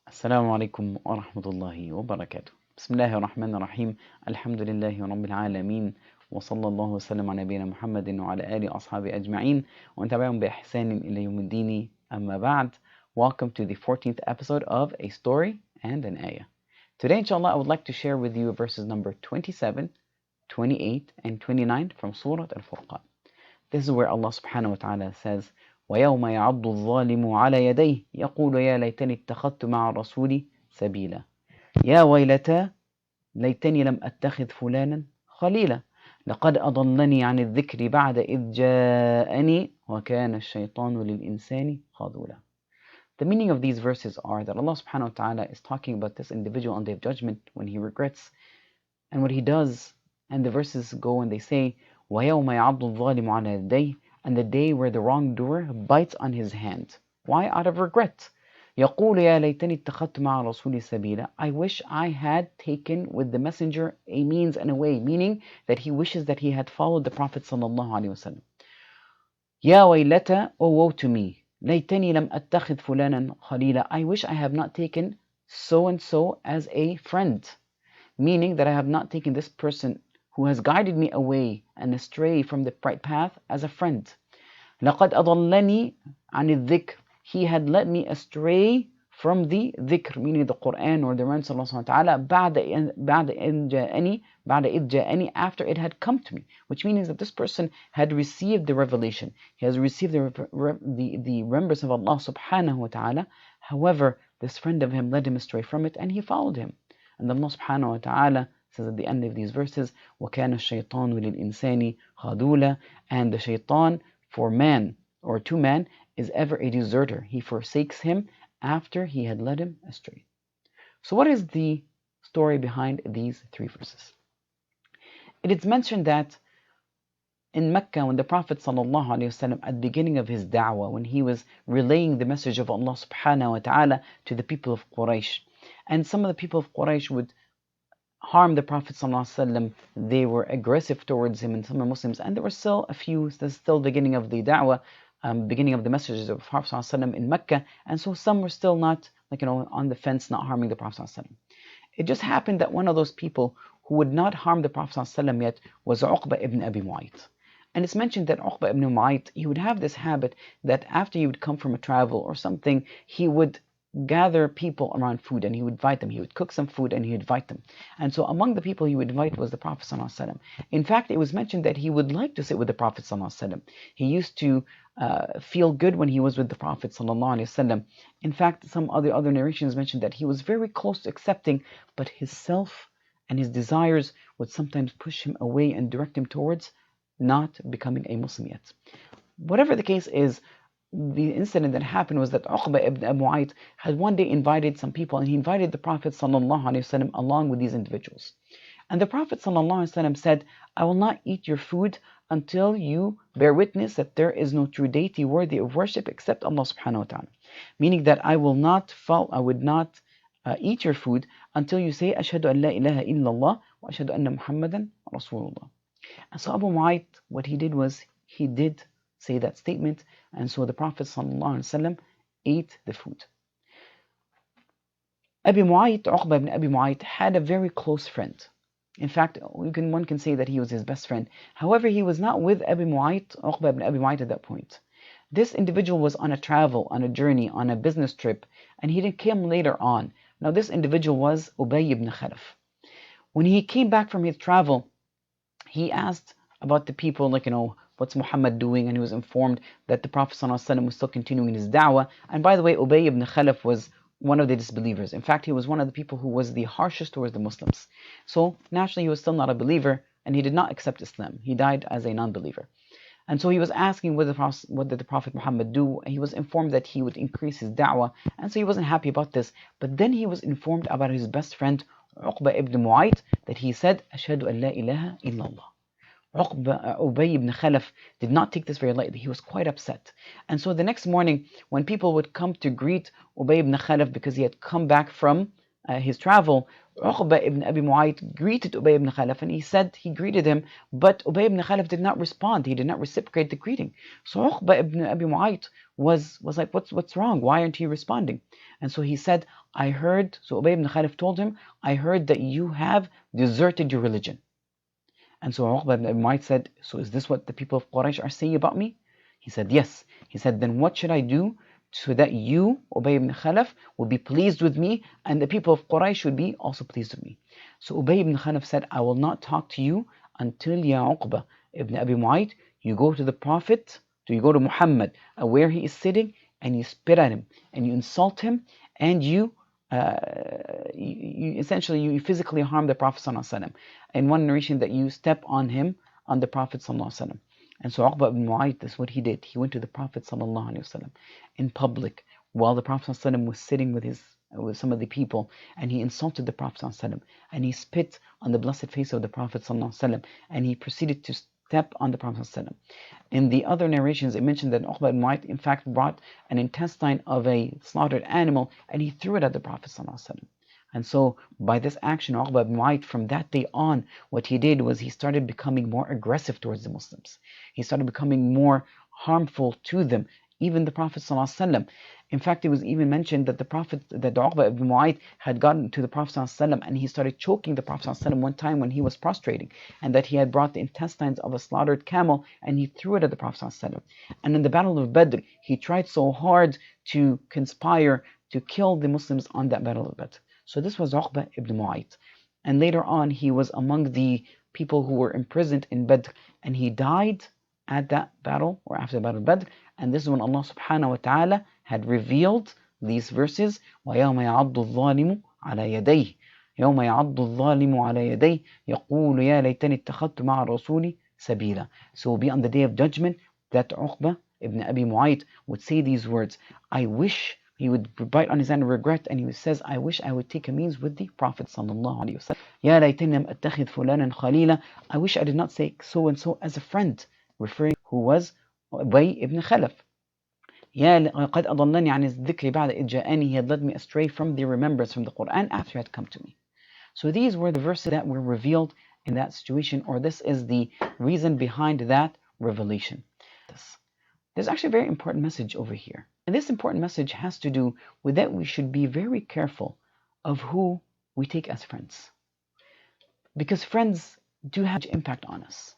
السلام عليكم ورحمة الله وبركاته. بسم الله الرحمن الرحيم. الحمد لله رب العالمين، وصلى الله وسلم على نبينا محمد وعلى آله وأصحابه أجمعين ومن تبعهم بإحسان إلى يوم الدين. أما بعد. Welcome to the 14th episode of A Story and an Ayah. Today, inshallah, I would like to share with you verses number 27, 28, and 29 from Surah al-Furqan. This is where Allah subhanahu wa ta'ala says, وَيَوْمَ يَعَضُّ الظَّالِمُ عَلَى يَدَيْهِ يَقُولُ يَا لَيْتَنِي اتَّخَذْتُ مَعَ الرَّسُولِ سَبِيلًا يَا وَيْلَتَى لَيْتَنِي لَمْ أَتَّخِذْ فُلَانًا خَلِيلًا لَقَدْ أَضَلَّنِي عَنِ الذِّكْرِ بَعْدَ إِذْ جَاءَنِي وَكَانَ الشَّيْطَانُ لِلْإِنسَانِ خَذُولًا. The meaning of these verses are that Allah subhanahu wa ta'ala is talking about this individual on the Day of Judgment when he regrets and what he does. And the verses go and they say, وَيَوْمَ يَعَضُّ الظَّالِمُ عَلَى يَدَيْهِ, and the day where the wrongdoer bites on his hand. Why? Out of regret. يَقُولُ يَا لَيْتَنِي اتَّخَذْتُ مَعَ الرَّسُولِ سَبِيلًا, I wish I had taken with the messenger a means and a way, meaning that he wishes that he had followed the Prophet sallallahu alaihi wasallam. يَا وَيْلَتَى, oh woe to me, لَيْتَنِي لَمْ أَتَّخِذْ فُلَانًا خَلِيلًا, I wish I have not taken so and so as a friend, meaning that I have not taken this person who has guided me away and astray from the right path as a friend. لَقَدْ أَضَلَّنِي عَنِ الذِّكْرِ, he had led me astray from the dhikr, meaning the Quran or the Rasul subhanahu wa ta'ala, بعد إذ جاءني, after it had come to me, which means that this person had received the revelation, he has received the remembrance of Allah subhanahu wa ta'ala. However, this friend of him led him astray from it and he followed him. And Allah subhanahu wa ta'ala says at the end of these verses, وَكَانَ الشَّيْطَانُ لِلْإِنسَانِ خَذُولًا, and the shaitan for man or to man is ever a deserter. He forsakes him after he had led him astray. So what is the story behind these three verses? It is mentioned that in Mecca, when the Prophet ﷺ, at the beginning of his da'wah, when he was relaying the message of Allah subhanahu wa ta'ala to the people of Quraysh, and some of the people of Quraysh would harm the Prophet ﷺ, they were aggressive towards him and some Muslims, and there were still a few, this is still the beginning of the da'wah, beginning of the messages of the Prophet ﷺ in Mecca, and so some were still not, on the fence, not harming the Prophet ﷺ. It just happened that one of those people who would not harm the Prophet ﷺ yet was Uqba ibn Abi Mu'ayt. And it's mentioned that Uqba ibn Mu'ayt, he would have this habit that after he would come from a travel or something, he would gather people around food and he would invite them. He would cook some food and he would invite them. And so among the people he would invite was the Prophet ﷺ. In fact, it was mentioned that he would like to sit with the Prophet ﷺ. He used to feel good when he was with the Prophet ﷺ. In fact, some other narrations mentioned that he was very close to accepting, but his self and his desires would sometimes push him away and direct him towards not becoming a Muslim yet. Whatever the case is, the incident that happened was that Uqba ibn Abu Mu'ayt had one day invited some people, and he invited the Prophet ﷺ along with these individuals. And the Prophet ﷺ said, I will not eat your food until you bear witness that there is no true deity worthy of worship except Allah subhanahu wa ta'ala. Meaning that I would not eat your food until you say, Ashhadu an la ilaha illallah wa ashhadu anna Muhammadan Rasulullah. And so Abu Mu'ayt, what he did was, he did say that statement, and so the Prophet ﷺ ate the food. Abi Mu'ayt, Uqba ibn Abi Mu'ayt, had a very close friend. In fact, one can say that he was his best friend. However, he was not with Abi Mu'ayt, Uqba ibn Abi Mu'ayt at that point. This individual was on a travel, on a journey, on a business trip, and he came later on. Now this individual was Ubay ibn Khalaf. When he came back from his travel, he asked about the people, what's Muhammad doing? And he was informed that the Prophet ﷺ was still continuing his da'wah. And by the way, Ubay ibn Khalaf was one of the disbelievers. In fact, he was one of the people who was the harshest towards the Muslims. So naturally, he was still not a believer, and he did not accept Islam. He died as a non-believer. And so he was asking what did the Prophet Muhammad do? And he was informed that he would increase his da'wah, and so he wasn't happy about this. But then he was informed about his best friend, Uqba ibn Mu'ayt, that he said, Ashhadu an la ilaha illallah. Ubay ibn Khalaf did not take this very lightly. He was quite upset. And so the next morning, when people would come to greet Ubay ibn Khalaf because he had come back from his travel, Uqba ibn Abi Mu'ayt greeted Ubay ibn Khalaf, and he said he greeted him, but Ubay ibn Khalaf did not respond. He did not reciprocate the greeting. So Uqba ibn Abi Mu'ayt was like, what's wrong? Why aren't you responding? And so he said, I heard, so Ubay ibn Khalaf told him, I heard that you have deserted your religion. And so Uqba ibn Abi Mu'ayt said, so is this what the people of Quraysh are saying about me? He said, yes. He said, then what should I do so that you, Ubay ibn Khalaf, will be pleased with me and the people of Quraysh would be also pleased with me? So Ubay ibn Khalaf said, I will not talk to you until, ya Uqba ibn Abi Mu'ayt, you go to the Prophet, you go to Muhammad, where he is sitting, and you spit at him, and you insult him, and you essentially you physically harm the Prophet ﷺ. In one narration that you step on him, on the Prophet ﷺ. And so Uqba ibn Mu'ayt, this is what he did. He went to the Prophet ﷺ in public while the Prophet ﷺ was sitting with some of the people, and he insulted the Prophet ﷺ, and he spit on the blessed face of the Prophet ﷺ, and he proceeded to step on the Prophet ﷺ. In the other narrations, it mentioned that Uqba ibn Mu'ayt in fact brought an intestine of a slaughtered animal and he threw it at the Prophet ﷺ. And so by this action, Uqba ibn Mu'ayt, from that day on, what he did was he started becoming more aggressive towards the Muslims. He started becoming more harmful to them, even the Prophet ﷺ. In fact, it was even mentioned that that Uqba ibn Mu'ayt had gotten to the Prophet ﷺ and he started choking the Prophet ﷺ one time when he was prostrating, and that he had brought the intestines of a slaughtered camel and he threw it at the Prophet ﷺ. And in the Battle of Badr, he tried so hard to conspire to kill the Muslims on that Battle of Badr. So this was Uqba ibn Mu'ayt. And later on, he was among the people who were imprisoned in Badr, and he died at that battle, or after the Battle of Badr. And this is when Allah subhanahu wa ta'ala had revealed these verses, وَيَوْمَ يَعَضُّ الظَّالِمُ عَلَى يَدَيْهِ يَوْمَ يَعَضُّ الظَّالِمُ عَلَى يَدَيْهِ يَقُولُ يَا لَيْتَنِي اتَّخَذْتُ مَعَ الرَّسُولِ سَبِيلًا. So it will be on the day of judgment that Uqba ibn Abi Mu'ayt would say these words. I wish, he would bite on his hand in regret, and he says, I wish I would take a means with the Prophet sallallahu alaihi wasallam. يَا لَيْتَنِي لَمْ أَتَّخِذْ فُلَانًا خَلِيلًا. I wish I did not say so and so as a friend, referring who was Ubay ibn Khalaf. يا قد أضلني عن الذكر بعد إذ جاءني. He had led me astray from the remembrance from the Quran after it had come to me. So these were the verses that were revealed in that situation, or this is the reason behind that revelation. There's actually a very important message over here. And this important message has to do with that we should be very careful of who we take as friends. Because friends do have an impact on us.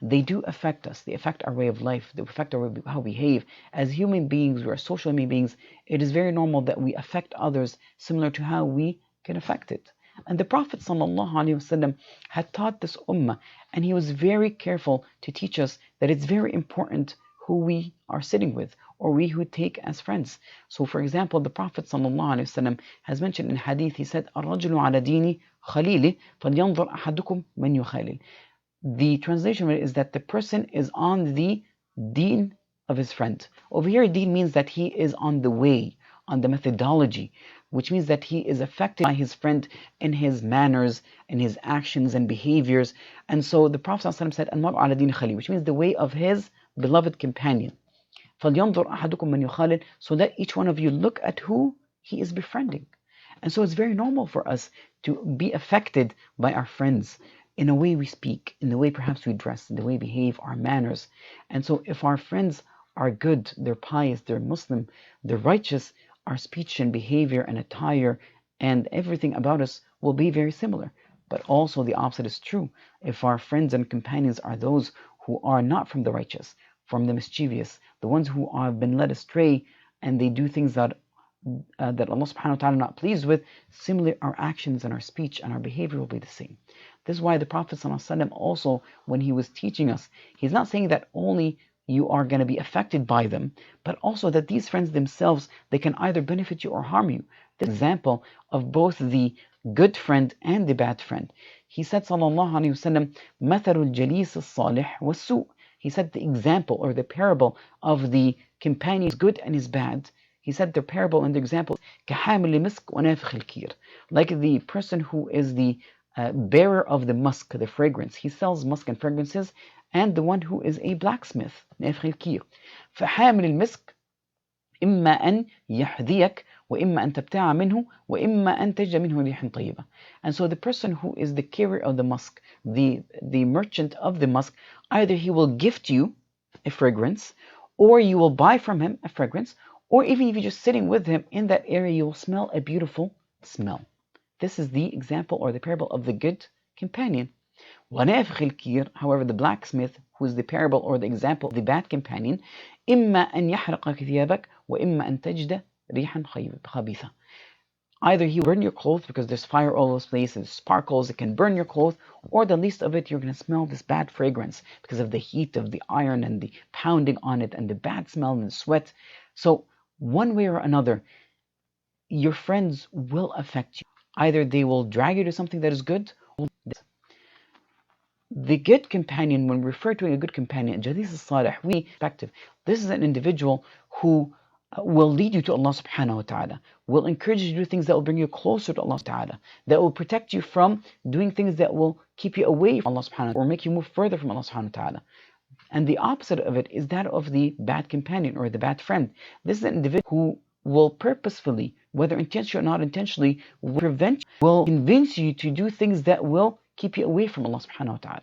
They do affect us. They affect our way of life. They affect how we behave. As human beings, we are social human beings. It is very normal that we affect others similar to how we get affected. And the Prophet ﷺ had taught this ummah, and he was very careful to teach us that it's very important who we are sitting with, or we who take as friends. So for example, the Prophet ﷺ has mentioned in hadith, he said, الرجل على دين خليله فلينظر أحدكم من يخالل. The translation is that the person is on the deen of his friend. Over here, deen means that he is on the way, on the methodology, which means that he is affected by his friend in his manners, in his actions and behaviors. And so the Prophet ﷺ said, المرء على دين خليل, which means the way of his beloved companion. فلينظر أحدكم من يخالل, so that each one of you look at who he is befriending. And so it's very normal for us to be affected by our friends in the way we speak, in the way perhaps we dress, in the way we behave, our manners. And so if our friends are good, they're pious, they're Muslim, they're righteous, our speech and behavior and attire and everything about us will be very similar. But also the opposite is true. If our friends and companions are those who are not from the righteous, from the mischievous, the ones who have been led astray, and they do things that Allah subhanahu wa ta'ala is not pleased with, similarly our actions and our speech and our behavior will be the same. This is why the Prophet ﷺ also, when he was teaching us, he's not saying that only you are going to be affected by them, but also that these friends themselves, they can either benefit you or harm you. The example of both the good friend and the bad friend. He said, sallallahu alayhi wasallam, مَثَلُ الْجَلِيسِ الصَّالِحِ وَالسُّوءِ. He said the example or the parable of the companion is good and is bad. He said the parable and the example, كَحَامِلِ مِسْكِ وَنَافِخِ الْكِيرِ. Like the person who is the bearer of the musk, the fragrance. He sells musk and fragrances, and the one who is a blacksmith, نافخ الكير. فحامل المسك إما أن يحذيك وإما أن تبتاع منه وإما أن تجد منه ريح طيبة. And so the person who is the carrier of the musk, the merchant of the musk, either he will gift you a fragrance, or you will buy from him a fragrance, or even if you're just sitting with him in that area, you will smell a beautiful smell. This is the example or the parable of the good companion. ونافخ الكير, however, the blacksmith, who is the parable or the example of the bad companion, إما أن يحرق ثيابك وإما أن تجد ريحا خبيثة. Either he will burn your clothes because there's fire all those places, sparkles, it can burn your clothes, or the least of it, you're going to smell this bad fragrance because of the heat of the iron and the pounding on it and the bad smell and the sweat. So one way or another, your friends will affect you. Either they will drag you to something that is good. The good companion, when we refer to a good companion, Jalis al-Salih, we perspective, this is an individual who will lead you to Allah subhanahu wa ta'ala, will encourage you to do things that will bring you closer to Allah subhanahu wa ta'ala, that will protect you from doing things that will keep you away from Allah subhanahu wa ta'ala or make you move further from Allah subhanahu wa ta'ala. And the opposite of it is that of the bad companion or the bad friend. This is an individual who will purposefully, whether intentionally or not intentionally, will convince you to do things that will keep you away from Allah subhanahu wa ta'ala.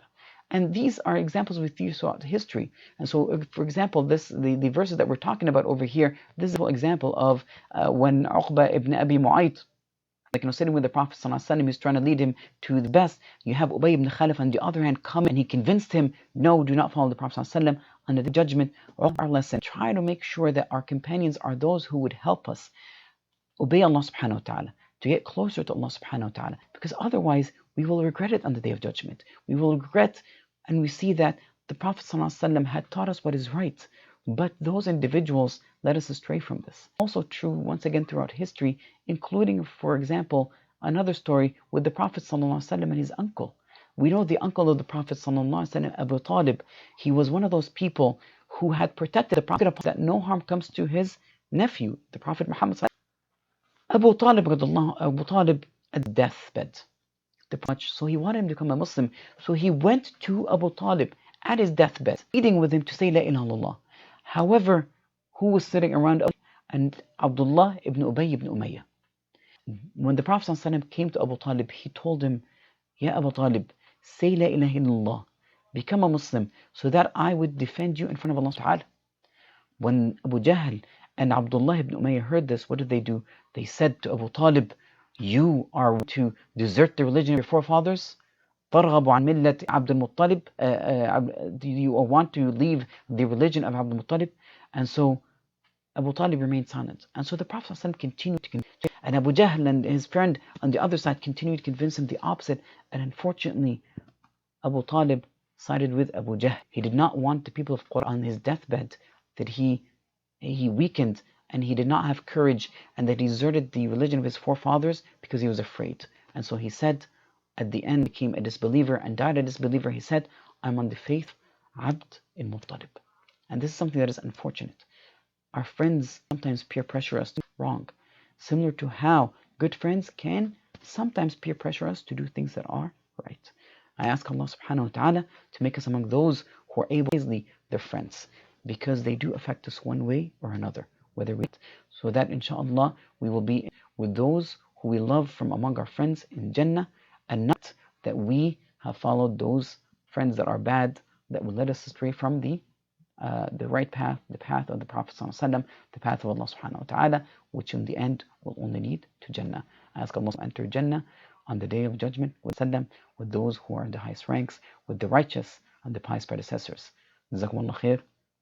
And these are examples we see throughout history. And so, for example, the verses that we're talking about over here, this is an example of when Uqba ibn Abi Mu'ayt, sitting with the Prophet ﷺ, he's trying to lead him to the best. You have Ubay ibn Khalaf on the other hand come and he convinced him, no, do not follow the Prophet ﷺ under the judgment. Our lesson, try to make sure that our companions are those who would help us obey Allah subhanahu wa ta'ala, to get closer to Allah subhanahu wa ta'ala, because otherwise we will regret it on the Day of Judgment. We will regret, and we see that the Prophet ﷺ had taught us what is right, but those individuals led us astray from this. Also true, once again, throughout history, including, for example, another story with the Prophet ﷺ and his uncle. We know the uncle of the Prophet ﷺ, Abu Talib, he was one of those people who had protected the Prophet that no harm comes to his nephew, the Prophet Muhammad ﷺ. Abu Talib at the deathbed. So he wanted him to become a Muslim. So he went to Abu Talib at his deathbed, pleading with him to say La ilaha illallah. However, who was sitting around? And Abdullah ibn Ubay ibn Umayyah. When the Prophet ﷺ came to Abu Talib, he told him, Ya Abu Talib, say La ilaha illallah, become a Muslim, so that I would defend you in front of Allah subhanahu wa ta'ala. When Abu Jahl and Abdullah ibn Umayyah heard this, what did they do? They said to Abu Talib, you are to desert the religion of your forefathers? ترغب عن ملة عبد المطلب? Do you want to leave the religion of Abdul Muttalib? And so Abu Talib remained silent. And so the Prophet ﷺ continued to convince him. And Abu Jahl and his friend on the other side continued to convince him the opposite. And unfortunately, Abu Talib sided with Abu Jahl. He did not want the people of Qur'an on his deathbed that he weakened and he did not have courage and that he deserted the religion of his forefathers because he was afraid. And so he said, at the end became a disbeliever and died a disbeliever. He said, I'm on the faith Abd al-Muttalib. And this is something that is unfortunate. Our friends sometimes peer pressure us to do wrong, similar to how good friends can sometimes peer pressure us to do things that are right. I ask Allah subhanahu wa ta'ala to make us among those who are able to wisely their friends, because they do affect us one way or another, whether we, so that inshallah we will be with those who we love from among our friends in Jannah, and not that we have followed those friends that are bad, that will lead us astray from the right path, the path of the Prophet ﷺ, the path of Allah subhanahu wa ta'ala, which in the end will only lead to Jannah. I ask Allah to enter Jannah on the Day of Judgment with those who are in the highest ranks, with the righteous and the pious predecessors. Jazakumullah khair.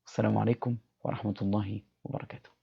Assalamu alaikum wa rahmatullahi wa barakatuh.